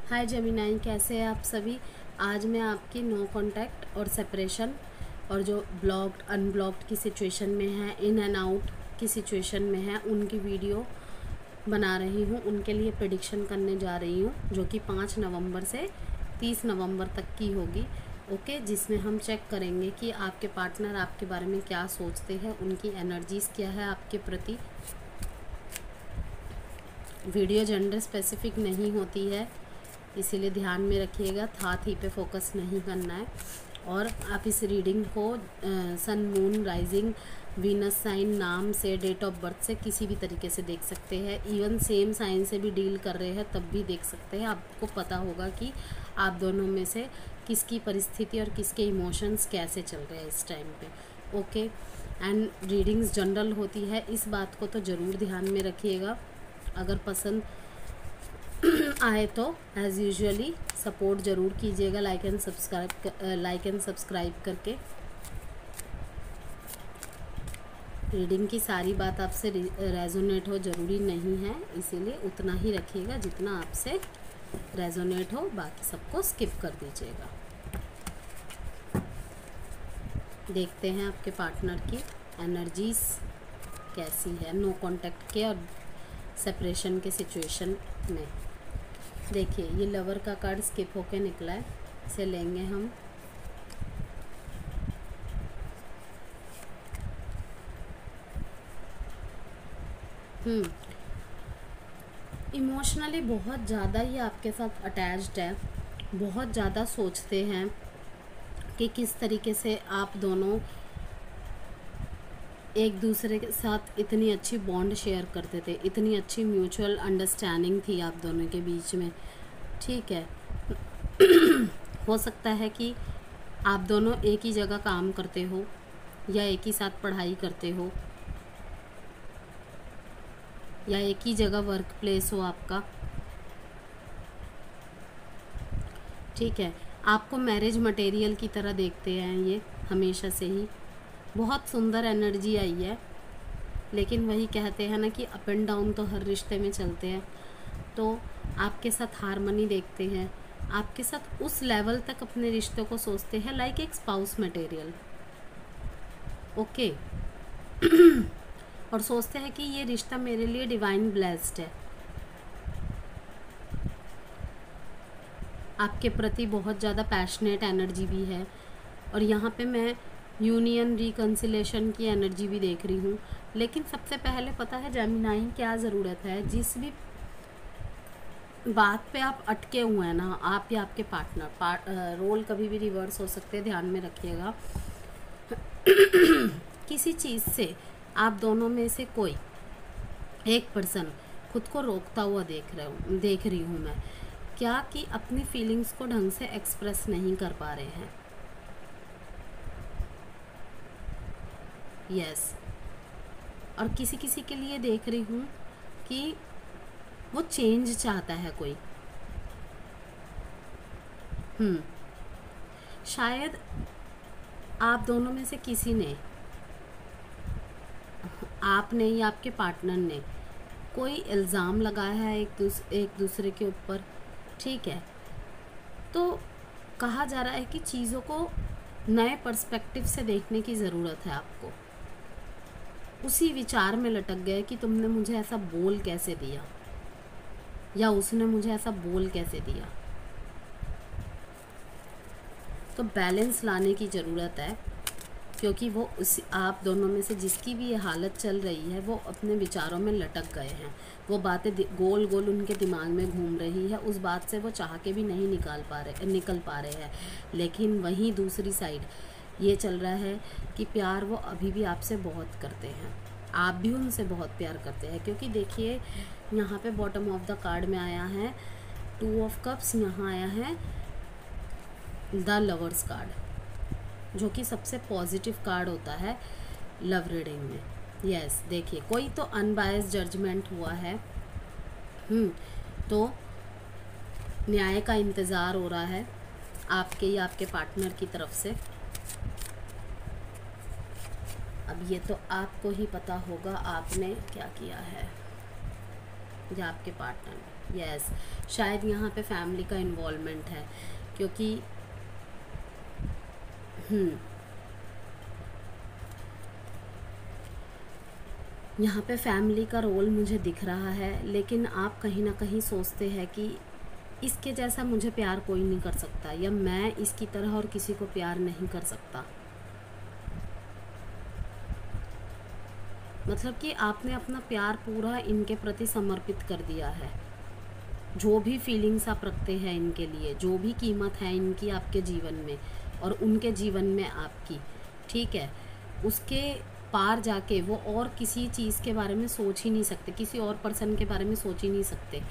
हाय Gemini, कैसे हैं आप सभी। आज मैं आपकी नो कांटेक्ट और सेपरेशन और जो ब्लॉक्ड अनब्लॉक्ड की सिचुएशन में है, इन एंड आउट की सिचुएशन में है, उनकी वीडियो बना रही हूँ। उनके लिए प्रेडिक्शन करने जा रही हूँ जो कि 5 नवंबर से 30 नवंबर तक की होगी। ओके, जिसमें हम चेक करेंगे कि आपके पार्टनर आपके बारे में क्या सोचते हैं, उनकी एनर्जीज़ क्या है आपके प्रति। वीडियो जेंडर स्पेसिफिक नहीं होती है, इसीलिए ध्यान में रखिएगा, था थी पे फोकस नहीं करना है। और आप इस रीडिंग को सन, मून, राइजिंग, वीनस साइन, नाम से, डेट ऑफ बर्थ से किसी भी तरीके से देख सकते हैं। इवन सेम साइन से भी डील कर रहे हैं तब भी देख सकते हैं। आपको पता होगा कि आप दोनों में से किसकी परिस्थिति और किसके इमोशंस कैसे चल रहे हैं इस टाइम पे। ओके, एंड रीडिंग्स जनरल होती है, इस बात को तो ज़रूर ध्यान में रखिएगा। अगर पसंद आए तो एज़ यूजुअली सपोर्ट ज़रूर कीजिएगा लाइक एंड सब्सक्राइब करके। रीडिंग की सारी बात आपसे रेजोनेट हो ज़रूरी नहीं है, इसीलिए उतना ही रखिएगा जितना आपसे रेजोनेट हो, बाकी सबको स्किप कर दीजिएगा। देखते हैं आपके पार्टनर की एनर्जीज कैसी है नो कांटेक्ट के और सेपरेशन के सिचुएशन में। देखिए, ये लवर का कार्ड स्किप होके निकला है, इसे लेंगे हम। इमोशनली बहुत ज़्यादा ही आपके साथ अटैच्ड है, बहुत ज़्यादा सोचते हैं कि किस तरीके से आप दोनों एक दूसरे के साथ इतनी अच्छी बॉन्ड शेयर करते थे, इतनी अच्छी म्यूचुअल अंडरस्टैंडिंग थी आप दोनों के बीच में। ठीक है, हो सकता है कि आप दोनों एक ही जगह काम करते हो या एक ही साथ पढ़ाई करते हो या एक ही जगह वर्क प्लेस हो आपका। ठीक है, आपको मैरिज मटेरियल की तरह देखते हैं ये हमेशा से ही। बहुत सुंदर एनर्जी आई है, लेकिन वही कहते हैं ना कि अप एंड डाउन तो हर रिश्ते में चलते हैं। तो आपके साथ हारमनी देखते हैं, आपके साथ उस लेवल तक अपने रिश्तों को सोचते हैं लाइक एक स्पाउस मटेरियल। ओके, और सोचते हैं कि ये रिश्ता मेरे लिए डिवाइन ब्लेस्ड है। आपके प्रति बहुत ज़्यादा पैशनेट एनर्जी भी है, और यहाँ पे मैं यूनियन रिकन्सिलेशन की एनर्जी भी देख रही हूँ। लेकिन सबसे पहले पता है जेमिनाई क्या ज़रूरत है, जिस भी बात पे आप अटके हुए हैं ना, आप या आपके पार्टनर, रोल कभी भी रिवर्स हो सकते हैं, ध्यान में रखिएगा। किसी चीज़ से आप दोनों में से कोई एक पर्सन खुद को रोकता हुआ देख रही हूँ मैं, क्या कि अपनी फीलिंग्स को ढंग से एक्सप्रेस नहीं कर पा रहे हैं। यस, और किसी किसी के लिए देख रही हूँ कि वो चेंज चाहता है कोई। शायद आप दोनों में से किसी ने, आपने या आपके पार्टनर ने, कोई इल्ज़ाम लगाया है एक दूसरे के ऊपर। ठीक है, तो कहा जा रहा है कि चीज़ों को नए पर्सपेक्टिव से देखने की ज़रूरत है आपको। उसी विचार में लटक गए कि तुमने मुझे ऐसा बोल कैसे दिया, या उसने मुझे ऐसा बोल कैसे दिया। तो बैलेंस लाने की ज़रूरत है, क्योंकि वो आप दोनों में से जिसकी भी ये हालत चल रही है, वो अपने विचारों में लटक गए हैं। वो बातें गोल गोल उनके दिमाग में घूम रही है, उस बात से वो चाह के भी नहीं निकल पा रहे हैं। लेकिन वहीं दूसरी साइड ये चल रहा है कि प्यार वो अभी भी आपसे बहुत करते हैं, आप भी उनसे बहुत प्यार करते हैं। क्योंकि देखिए, यहाँ पे बॉटम ऑफ द कार्ड में आया है 2 ऑफ कप्स, यहाँ आया है द लवर्स कार्ड, जो कि सबसे पॉजिटिव कार्ड होता है लव रीडिंग में। यस, देखिए, कोई तो अनबायस्ड जजमेंट हुआ है। तो न्याय का इंतज़ार हो रहा है आपके या आपके पार्टनर की तरफ से। अब ये तो आपको ही पता होगा आपने क्या किया है। या आपके पार्टनर। यस, शायद यहाँ पे फैमिली का इन्वॉल्वमेंट है, क्योंकि यहाँ पे फैमिली का रोल मुझे दिख रहा है, लेकिन आप कहीं ना कहीं सोचते हैं कि इसके जैसा मुझे प्यार कोई नहीं कर सकता, या मैं इसकी तरह और किसी को प्यार नहीं कर सकता। मतलब कि आपने अपना प्यार पूरा इनके प्रति समर्पित कर दिया है। जो भी फीलिंग्स आप रखते हैं इनके लिए, जो भी कीमत है इनकी आपके जीवन में और उनके जीवन में आपकी, ठीक है, उसके पार जाके वो और किसी चीज़ के बारे में सोच ही नहीं सकते, किसी और पर्सन के बारे में सोच ही नहीं सकते,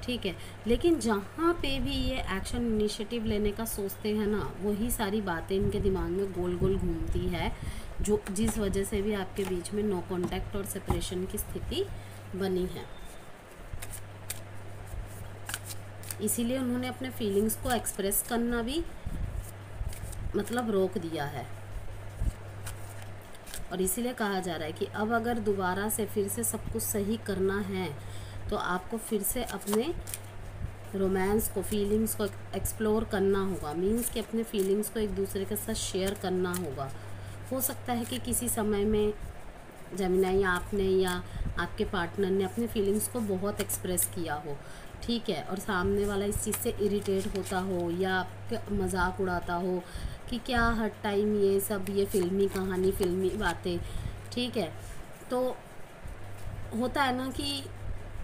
ठीक है। लेकिन जहाँ पे भी ये एक्शन इनिशिएटिव लेने का सोचते हैं ना, वही सारी बातें इनके दिमाग में गोल गोल घूमती है, जो जिस वजह से भी आपके बीच में नो कांटेक्ट और सेपरेशन की स्थिति बनी है। इसीलिए उन्होंने अपने फीलिंग्स को एक्सप्रेस करना भी मतलब रोक दिया है। और इसीलिए कहा जा रहा है कि अब अगर दोबारा से फिर से सब कुछ सही करना है तो आपको फिर से अपने रोमांस को, फीलिंग्स को एक्सप्लोर करना होगा। मीन्स कि अपने फीलिंग्स को एक दूसरे के साथ शेयर करना होगा। हो सकता है कि किसी समय में जेमिनी आपने या आपके पार्टनर ने अपने फीलिंग्स को बहुत एक्सप्रेस किया हो, ठीक है, और सामने वाला इस चीज़ से इरिटेट होता हो या आपका मजाक उड़ाता हो कि क्या हर टाइम ये सब, ये फिल्मी कहानी, फिल्मी बातें, ठीक है। तो होता है ना कि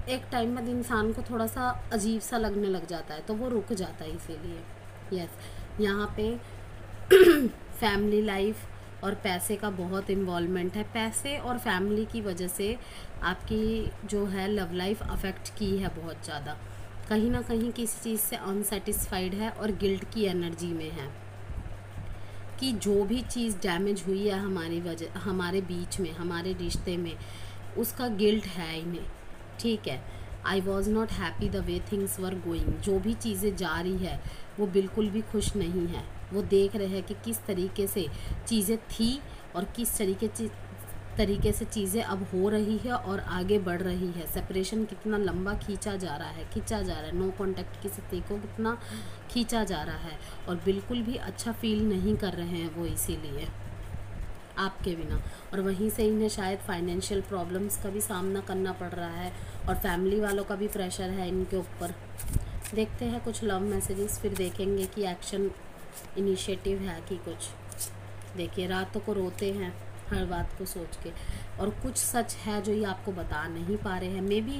एक टाइम बाद इंसान को थोड़ा सा अजीब सा लगने लग जाता है, तो वो रुक जाता है। इसीलिए यस, यहाँ पे फैमिली लाइफ और पैसे का बहुत इन्वॉल्वमेंट है। पैसे और फैमिली की वजह से आपकी जो है लव लाइफ अफेक्ट की है बहुत ज़्यादा। कहीं ना कहीं किसी चीज़ से अनसेटिस्फाइड है और गिल्ट की एनर्जी में है कि जो भी चीज़ डैमेज हुई है हमारी वजह, हमारे बीच में, हमारे रिश्ते में, उसका गिल्ट है इन्हें, ठीक है। I was not happy the way things were going. जो भी चीज़ें जा रही है वो बिल्कुल भी खुश नहीं है। वो देख रहे हैं कि किस तरीके से चीज़ें थी और किस तरीके से चीज़ें अब हो रही है और आगे बढ़ रही है। सेपरेशन कितना लंबा खींचा जा रहा है, नो कांटेक्ट की स्थिति को कितना खींचा जा रहा है, और बिल्कुल भी अच्छा फील नहीं कर रहे हैं वो इसीलिए आपके बिना। और वहीं से इन्हें शायद फाइनेंशियल प्रॉब्लम्स का भी सामना करना पड़ रहा है और फैमिली वालों का भी प्रेशर है इनके ऊपर। देखते हैं कुछ लव मैसेजेस, फिर देखेंगे कि एक्शन इनिशिएटिव है कि कुछ। देखिए, रातों को रोते हैं हर बात को सोच के, और कुछ सच है जो ये आपको बता नहीं पा रहे हैं। मे बी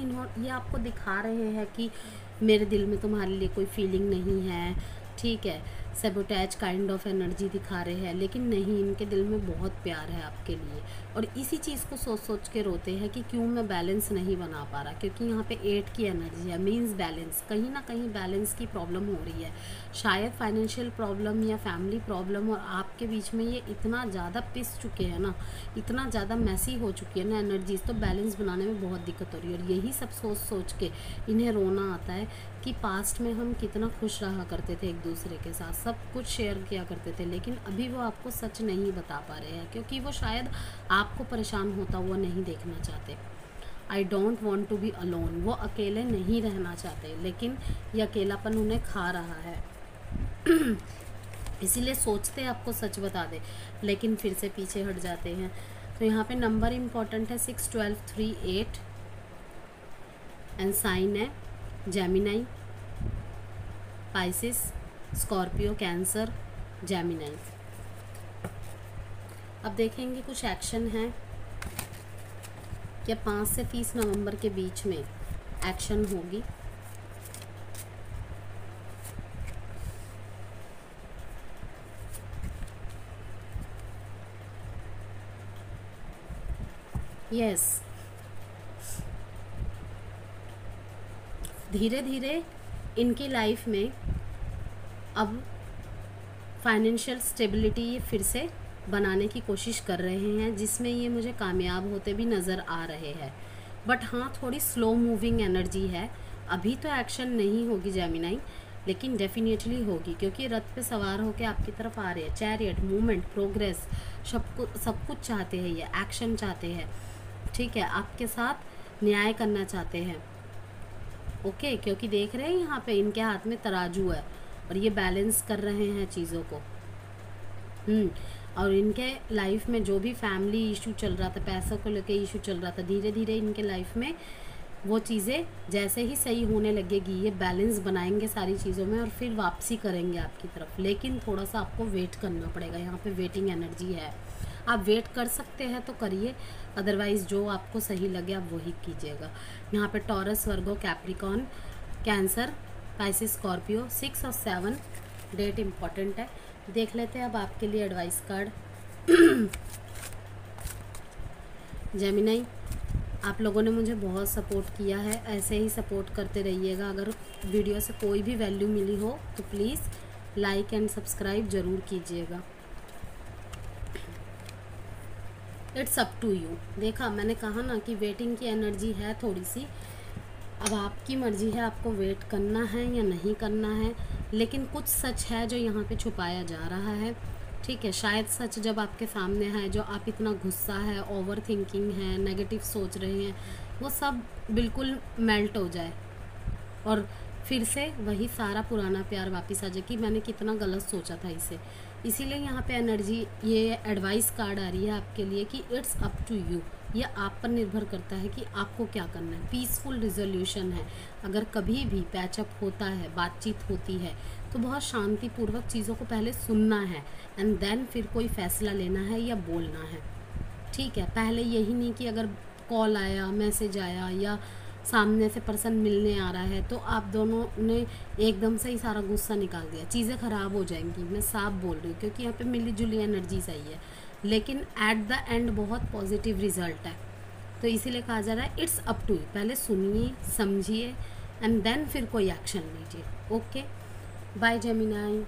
ये आपको दिखा रहे हैं कि मेरे दिल में तुम्हारे लिए कोई फीलिंग नहीं है, ठीक है, सेबोटैज काइंड ऑफ एनर्जी दिखा रहे हैं, लेकिन नहीं, इनके दिल में बहुत प्यार है आपके लिए। और इसी चीज़ को सोच सोच के रोते हैं कि क्यों मैं बैलेंस नहीं बना पा रहा, क्योंकि यहाँ पे 8 की एनर्जी है, मीन्स बैलेंस, कहीं ना कहीं बैलेंस की प्रॉब्लम हो रही है। शायद फाइनेंशियल प्रॉब्लम या फैमिली प्रॉब्लम, और आपके बीच में ये इतना ज़्यादा पिस चुके हैं ना, इतना ज़्यादा मैसी हो चुकी है ना एनर्जीज, तो बैलेंस बनाने में बहुत दिक्कत हो रही है। और यही सब सोच सोच के इन्हें रोना आता है कि पास्ट में हम कितना खुश रहा करते थे एक दूसरे के साथ, सब कुछ शेयर किया करते थे, लेकिन अभी वो आपको सच नहीं बता पा रहे हैं, क्योंकि वो शायद आपको परेशान होता हुआ नहीं देखना चाहते। I don't want to be alone, वो अकेले नहीं रहना चाहते, लेकिन ये अकेलापन उन्हें खा रहा है। इसीलिए सोचते आपको सच बता दे, लेकिन फिर से पीछे हट जाते हैं। तो यहाँ पे नंबर इम्पॉर्टेंट है 6, 12, 3, 8, एंड साइन है Gemini, Pisces, Scorpio, cancer, Gemini. अब देखेंगे कुछ एक्शन है क्या 5 से 30 नवंबर के बीच में एक्शन होगी। यस, धीरे धीरे इनकी लाइफ में अब फाइनेंशियल स्टेबिलिटी ये फिर से बनाने की कोशिश कर रहे हैं, जिसमें ये मुझे कामयाब होते भी नज़र आ रहे हैं। बट हाँ, थोड़ी स्लो मूविंग एनर्जी है। अभी तो एक्शन नहीं होगी जेमिनी, लेकिन डेफिनेटली होगी, क्योंकि रथ पे सवार होकर आपकी तरफ आ रहे हैं। चैरियट, मूवमेंट, प्रोग्रेस, सब कुछ चाहते हैं, ये एक्शन चाहते हैं, ठीक है, आपके साथ न्याय करना चाहते हैं, ओके, क्योंकि देख रहे हैं यहाँ पे इनके हाथ में तराजू है और ये बैलेंस कर रहे हैं चीज़ों को। और इनके लाइफ में जो भी फैमिली इशू चल रहा था, पैसों को लेके इशू चल रहा था, धीरे धीरे इनके लाइफ में वो चीज़ें जैसे ही सही होने लगेगी, ये बैलेंस बनाएंगे सारी चीज़ों में और फिर वापसी करेंगे आपकी तरफ। लेकिन थोड़ा सा आपको वेट करना पड़ेगा, यहाँ पे वेटिंग एनर्जी है। आप वेट कर सकते हैं तो करिए, अदरवाइज़ जो आपको सही लगे आप वही कीजिएगा। यहाँ पे टॉरस, वर्गो, कैप्रिकॉन, कैंसर, पाइसिस, स्कॉर्पियो 6 और 7 डेट इम्पॉर्टेंट है। देख लेते हैं अब आपके लिए एडवाइस कार्ड। जेमिनी, आप लोगों ने मुझे बहुत सपोर्ट किया है, ऐसे ही सपोर्ट करते रहिएगा। अगर वीडियो से कोई भी वैल्यू मिली हो तो प्लीज़ लाइक एंड सब्सक्राइब ज़रूर कीजिएगा। It's up to you. देखा, मैंने कहा ना कि वेटिंग की एनर्जी है थोड़ी सी। अब आपकी मर्ज़ी है आपको वेट करना है या नहीं करना है, लेकिन कुछ सच है जो यहाँ पे छुपाया जा रहा है। ठीक है, शायद सच जब आपके सामने है, जो आप इतना गुस्सा है, ओवर थिंकिंग है, नेगेटिव सोच रहे हैं, वो सब बिल्कुल मेल्ट हो जाए और फिर से वही सारा पुराना प्यार वापस आ जाए कि मैंने कितना गलत सोचा था इसे। इसीलिए यहाँ पे एनर्जी, ये एडवाइस कार्ड आ रही है आपके लिए कि इट्स अप टू यू। ये आप पर निर्भर करता है कि आपको क्या करना है। पीसफुल रिजोल्यूशन है। अगर कभी भी पैचअप होता है, बातचीत होती है, तो बहुत शांतिपूर्वक चीज़ों को पहले सुनना है एंड देन फिर कोई फैसला लेना है या बोलना है। ठीक है, पहले यही नहीं कि अगर कॉल आया, मैसेज आया या सामने से पर्सन मिलने आ रहा है तो आप दोनों ने एकदम से ही सारा गुस्सा निकाल दिया, चीज़ें ख़राब हो जाएंगी। मैं साफ बोल रही हूँ क्योंकि यहाँ पे मिली जुली एनर्जी सही है, लेकिन एट द एंड बहुत पॉजिटिव रिजल्ट है। तो इसीलिए कहा जा रहा है इट्स अप टू यू। पहले सुनिए, समझिए एंड देन फिर कोई एक्शन लीजिए। Okay, bye Gemini.